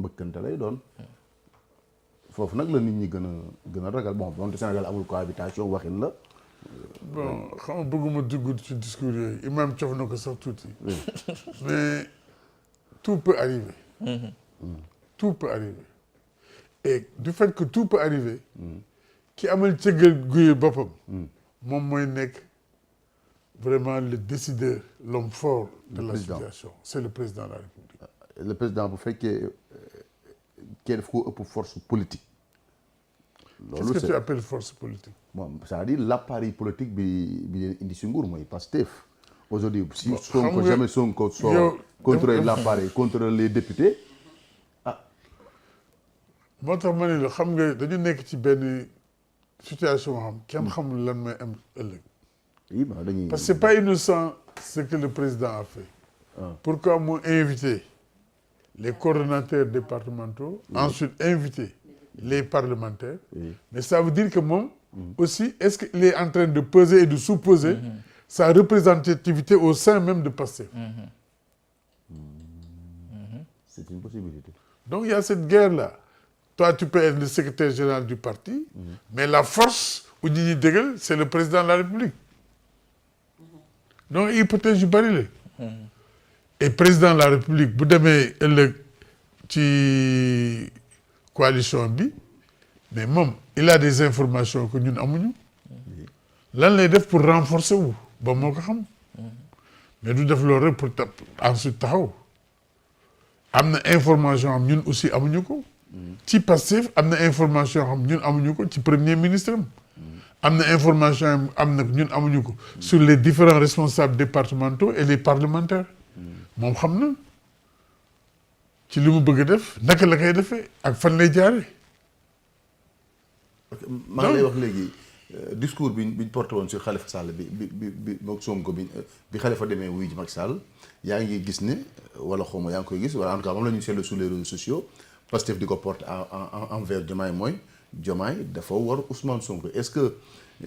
mbëkkante lay doon foofu nag la nit ñi gën a ragal bon donte Sénégal amul cohabitation waxin la. bon xam nga bëgguma dugg ci discours yooyu imam cof na ko sax tuuti. mais tout peut arriver. Tout peut arriver et du fait que tout peut arriver. ki amal cëggal guye boppam. moom mooy nekk vraiment le décideur l'homme fort de la situation c'est le président de la République. le président bu fekkee kii daf ko ëpp force politique. Qu'est-ce que tu appelles force politique? Bon, c'est-à-dire l'appareil politique bi leen indi si nguur mooy Pastef. Aujourd'hui si Sonko jamais Sonko sort contre l'appareil contre les députés moo tax ma ne la xam nga dañu nekk ci benn situation xam kenn xamul lan mooy am ëllëg. oui bah dañuy parce que c'est pas innocent ce que le président a fait. Pourquoi mu invité les coordonnateurs départementaux. Ensuite invité les parlementaires. Mais ça veut dire que moom aussi est-ce qu'il est en train de peser et de sous-peser sa représentativité au sein même de Pastef. C'est une possibilité. Donc il y a cette guerre-là. Toi, tu peux être le secrétaire général du parti, mais la force où ñi dëggal c'est le président de la République. Donc hypothèse yu bari la. Et président de la République bu demee ëllëg ci coalition bi mais moom il a des informations que ñun amuñu. lan lay def pour renforcer wu ba moo ko xam. mais du def loolu rek pour ensuite taxaw. am na information am ñun aussi amuñu ko. ci Pastef am na information xam ñun amuñu ko ci premier ministre am na information am na ñun amuñu ko sur les différents responsables départementaux et les parlementaires moom xam na ci li mu bëgg a def naka la koy defee ak fan lay jaare maa ngi lay wax léegi discours biñ porté woon sur Khalifa Sall bi mook Sonko bi Khalifa demee wuy ji Macky Sall yaa ngi gis ne wala xaw ma yaa ngi koy gis wala en tout cas moom la ñu seetlu sur les réseaux sociaux Pastef di ko porte envers Diomaye mooy Diomaye dafa war Ousmane Sonko est-ce que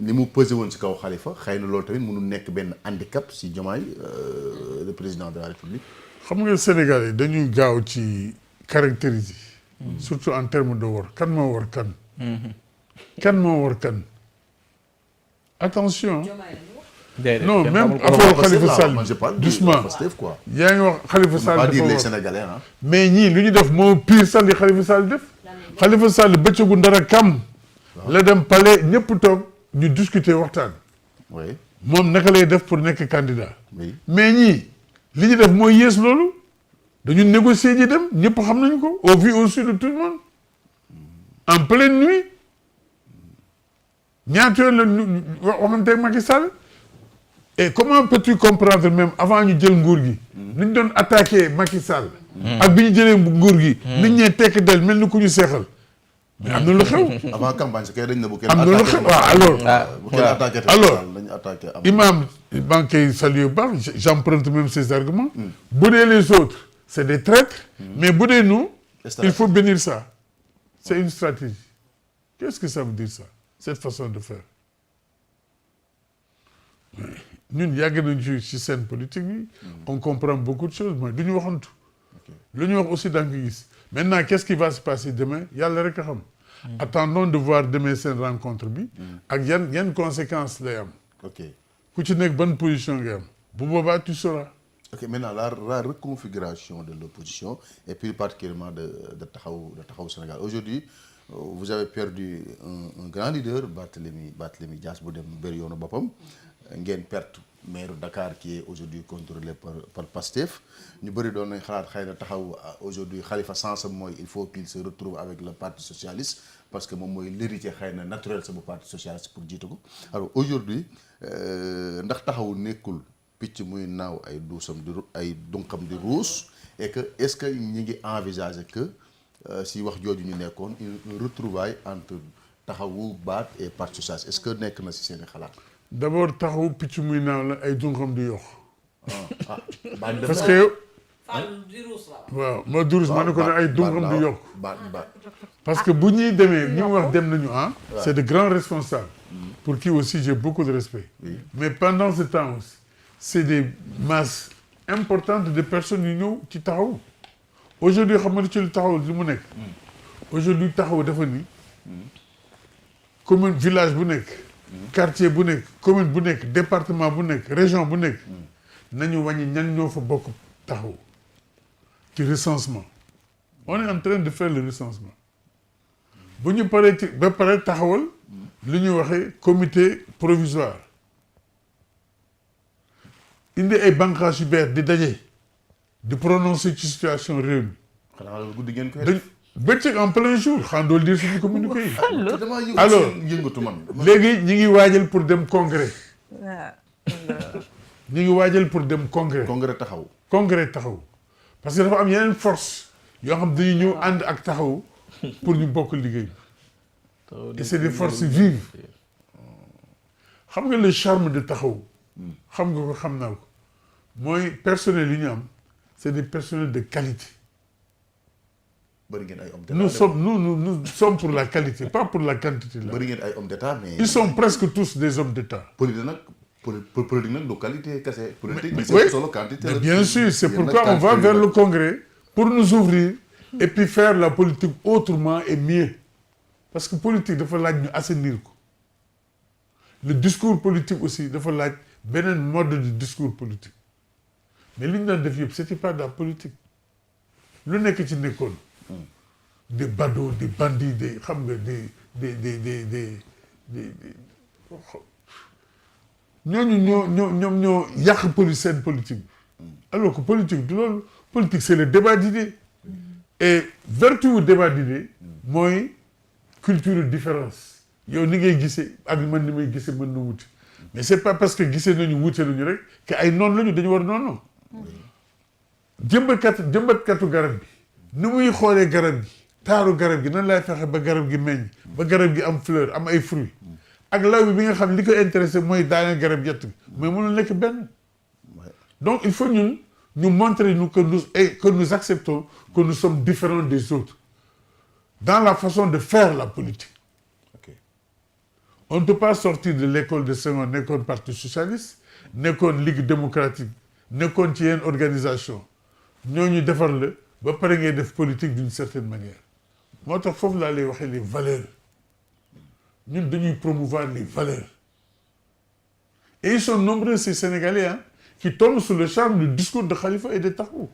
ni mu pesé woon ci kaw Khalifa xëy na loolu tamit mënu nekk benn handicap si Diomaye le président de la République. xam nga Sénégal yi dañuy gaaw ci caractériser. surtout en termes de war kan moo war kan. kan moo war kan. attention. non même affaire Khalifa Sall doucement yaa ngi wax Khalifa Sall dafa war mais ñii lu ñu def moo pire sax li Khalifa Sall def. Khalifa Sall bëccëgu ndara kam. la dem palais ñëpp toog ñu discuter waxtaan. moom naka lay def pour nekk candidat. mais ñii li ñu def mooy yées loolu. dañu négocier ji dem ñëpp xam nañu ko au vu au su de tout le monde. en pleine nuit. ñaata yoon la waxanteeg Macky Sall. et comment peux-tu comprendre même avant ñu jël nguur gi. ni ñu doon attaqué Macky Sall. ak bi ñu jëlee nguur gi. nit ñee tekk del mel ni ku ñu seexal. mais am na lu xew. avant campagne kay dañ ne bu kenn am na lu xew waaw alors imam maa ngi koy saluer bu baax j'emprunte même ses arguments. bu dee les autres c'est des traîtres. mais bu dee nous. il faut bénir ça. c'est une stratégie. qu'est-ce que ça veut dire ça cette façon de faire. ñun yàgg nañu ci scène politique bi. on comprend beaucoup de choses mooy du ñu waxantu. lu ñu wax aussi da nga ko gis. maintenant qu'est-ce qui va se passer demain yàlla rek a xam. attendons de voir demain seen rencontre bi. ak yan conséquences lay am. ku ci nekk bonne position ngay am. bu boobaa tu sauras. ok maintenant la reconfiguration de l'opposition et plus particulièrement de Taxawu Sénégal aujourd'hui vous avez perdu un grand leader Barthélémy Dias bu dem bëri yoonu boppam. ngeen perte maire Dakar qui est aujourd'hui contrôlé par Pastef ñu bëri doon nañ xalaat xëy na taxaw aujourd'hui Khalifa sens mooy il faut qu'il se retrouve avec le parti socialiste parce que moom mooy l'héritier xëy na naturel sama parti socialiste pour jiitu ko alors aujourd'hui ndax taxawu nekkul picc muy naaw ay duusam di ay dunqam di ruus et que est-ce que ñi ngi envisager que si wax jooju ñu nekkoon une retrouvaille entre taxawu baat et parti socialiste est-ce que nekk na si seeni xalaat. d'abord taxawu picc muy naaw la ay dunqam di yox parce que waaw ma durus ma ne ko ne ay dunqam di yokk parce que bu ñuy demee ñi wax dem nañu c'est de grands responsables pour qui aussi j'ai beaucoup de respect mais pendant ce temps aussi c'est des masses importantes de personnes yu ñëw ci taxawu aujourd'hui xam nga ci lu taxaw li mu nekk. aujourd'hui taxaw dafa ni commune village bu nekk. quartier bu nekk commune bu nekk département bu nekk région bu nekk. nañu wàññi ñan ñoo fa bokk taxaw ci recensement. on est en train de faire le recensement bu ñu paree ci ba pare taxawal li ñuy waxee comité provisoire indi ay bànqaas yu bees di daje di prononcer ci situation réew mi. xanaa guddi ngeen koy def. bëccëg en plein jour xanaa dool dire suñu communiqué yi. alors yëngatu man. léegi ñi ngi waajal pour dem congrès. ñi ngi waajal pour dem congrès. congrès taxaw. congrès taxaw parce que dafa am yeneen force yoo xam dañuy ñëw ànd ak taxaw pour ñu bokk liggéey. et c'est des forces vives. xam nga le charme de taxaw. xam nga ko xam naa ko mooy personnel yi ñu am c'est des personnels de qualité. bëri ngeen ay hommes d'état. nous sommes pour la qualité pas pour la quantité là. bëri ngeen ay hommes d'état mais. ils sont presque tous des hommes d'état. politique nag politique nag du qualité kese. politique oui c'est solo quantité. mais bien sûr c'est pourquoi on va vers le congrès pour nous ouvrir et puis faire la politique autrement et mieux parce que politique dafa laaj ñu assainir ko le discours politique aussi dafa laaj beneen mode de discours politique mais li ñu daan def yëpp c'était pas de la politique lu nekk ci nekkoon. des badauds des bandits des xam nga des ñoom ñoo yàq seen politique bi alors que politique du loolu politique c'est le débat d'idées et vertu wu débat d'idées mooy culture différence yow ni ngay gisee ak man ni may gisee mën na wuti mais c'est pas parce que gisee nañu wute nañu rek que ay noonu lañu dañu war noonu jëmbatkatu garab bi ni muy xoolee garab gi taaru garab gi nan laay fexe ba garab gi meññ ba garab gi am fleur am ay fruits ak law bi nga xam li ko intéressé mooy daaneel garab yett bi mais mënul nekk benn donc il faut ñu montrer nous que nous acceptons que nous sommes différents des autres dans la façon de faire la politique. Okay. On ne peut pas sortir de l'école de Senghor nekkoon parti socialiste nekkoon ligue démocratique nekkoon ci yenn organisation ñooñu defar la ba pare ngay def politique d'une certaine manière moo tax foofu laa lay waxee les valeurs ñun dañuy promouvoir les valeurs et ils sont nombreux ces Sénégalais qui tombent sous le charme du discours de Khalifa et de Taxawu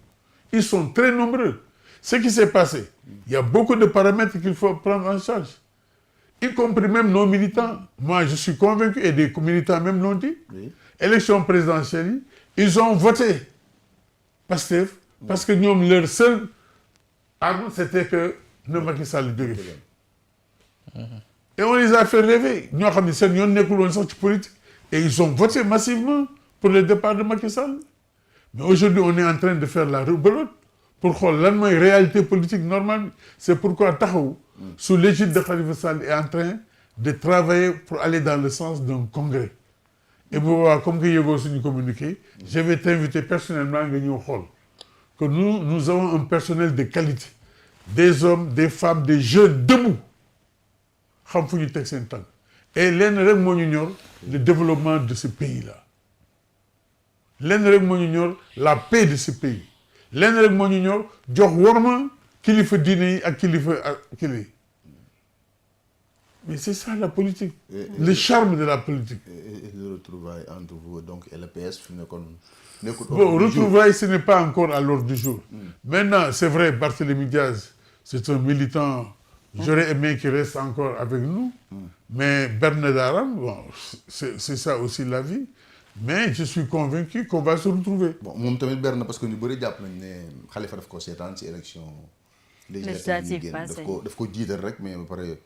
ils sont très nombreux ce qui s'est passé il y a beaucoup de paramètres qu'il faut prendre en charge y compris même nos militants moi je suis convaincu et des militants même l'ont dit élection présidentielle yi ils ont voté Pastef parce que ñoom leur seule arme c'était que ne Macky Sall jóge fi et on les a fait rêver ñoo xam ne seen yoon nekkul woon sax ci politique et ils ont voté massivement pour le départ de Macky Sall mais aujourd'hui on est en train de faire la rebelote pour xool lan mooy réalité politique normale c'est pourquoi Taxawu sous l'égide de Khalifa Sall est en train de travailler pour aller dans le sens d'un congrès et bu boobaa comme que yëgoo suñu communiqué je vais t'inviter personnellement nga ñëw xool que nous avons un personnel de qualité des hommes des femmes des jeunes debout xam fu ñu teg seen tànk et lenn rek moo ñu ñor le développement de ce pays-là lenn rek moo ñu ñor la paix de ce pays lenn rek moo ñu ñor jox worma kilifa diine yi ak kilifa kili mais c'est ça la politique le charme de la politique et le retrouvailles entre vous donc et le PS fi nekkoon nekkul bon retrouvailles ce n'est pas encore à l'ordre du jour maintenant c'est vrai Barthélémy Diaz c'est un militant j'aurais aimé qu'il reste encore avec nous mais Bernard Arame bon c'est ça aussi la vie mais je suis convaincu qu'on va se retrouver bon moom tamit Bernard parce que ñu bëri jàpp nañ ne Khalifa daf ko seetaan ci élection législative daf ko jiital rek mais ba pare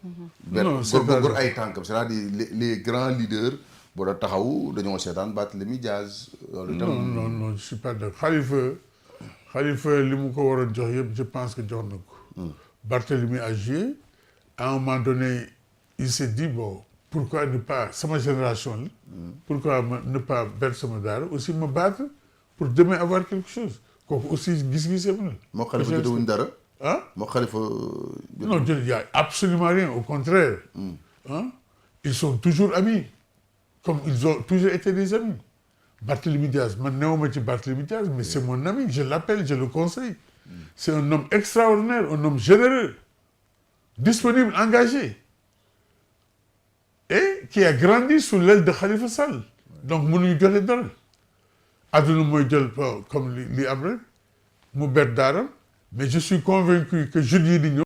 non gor ay tànkam c'est-à-dire les grands leaders boo da taxaw dañoo seetaan Barthélémy Diaz non je suis pas d'accord Khalifa li mu ko waroon jox yëpp je pense que jox na ko Barthélémy a joué à un moment donné il s'est dit bon pourquoi ne pas sama génération la pourquoi ne pas ber sama daara aussi me battre pour demain avoir quelque chose kooku aussi gis-gisee na moo Khalifa jotewuñ dara moo Khalifa non il y a absolument rien au contraire ils sont toujours amis comme ils ont toujours été des amis Barthélémy Diaz man newuma ci Barthélémy Diaz mais c'est mon ami je l'appelle je le conseille c'est un homme extraordinaire, un homme généreux, disponible, engagé, et qui a grandi sous l'aile de Khalifa Sall. Donc mënuñu joxe dara àdduna mooy jël comme li am rek mu bet daaram mais je suis convaincu que jeudi di ñëw